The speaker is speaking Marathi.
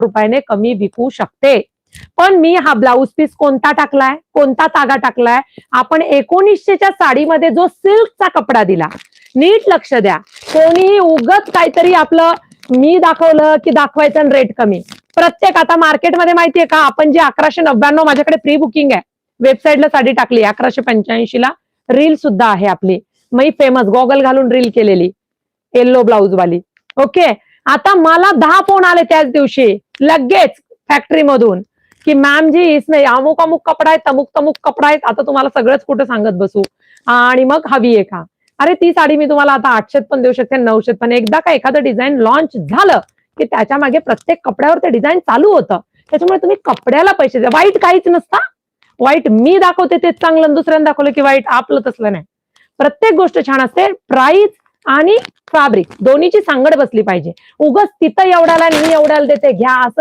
रुपयाने कमी विकू शकते. पण मी हा ब्लाऊज पीस कोणता टाकलाय, कोणता तागा टाकलाय, आपण 1900च्या साडीमध्ये जो सिल्कचा कपडा दिला. नीट लक्ष द्या. कोणीही उगत काहीतरी आपलं मी दाखवलं की दाखवायचं आणि रेट कमी. प्रत्येक आता मार्केटमध्ये माहितीये का, आपण जे 1199 माझ्याकडे प्री बुकिंग आहे, वेबसाईटला साडी टाकली 1185ला, रील सुद्धा आहे आपली, मी फेमस गॉगल घालून रील केलेली येल्लो ब्लाऊज वाली. ओके, आता मला 10 फोन आले त्याच दिवशी लगेच फॅक्टरी मधून की मॅम जी इसमें अमुक अमुक कपडा आहे, तमुक तमुक कपडा आहे, आता तुम्हाला सगळंच कुठं सांगत बसू, आणि मग हवी आहे का. अरे ती साडी मी तुम्हाला आता 800 पण देऊ शकते, 900 पण. एकदा का एखादं डिझाईन लॉन्च झालं की त्याच्या मागे प्रत्येक कपड्यावर ते डिझाईन चालू होतं. त्याच्यामुळे तुम्ही कपड्याला पैसे द्या. वाईट काहीच नसता. वाईट मी दाखवते तेच चांगलं, दुसऱ्याने दाखवलं की वाईट, आपलं तसलं नाही. प्रत्येक गोष्ट छान असते. प्राइस आणि फॅब्रिक दोन्हीची सांगड बसली पाहिजे. उगाच तिथं एवढ्याला मी एवढ्याला देते घ्या असं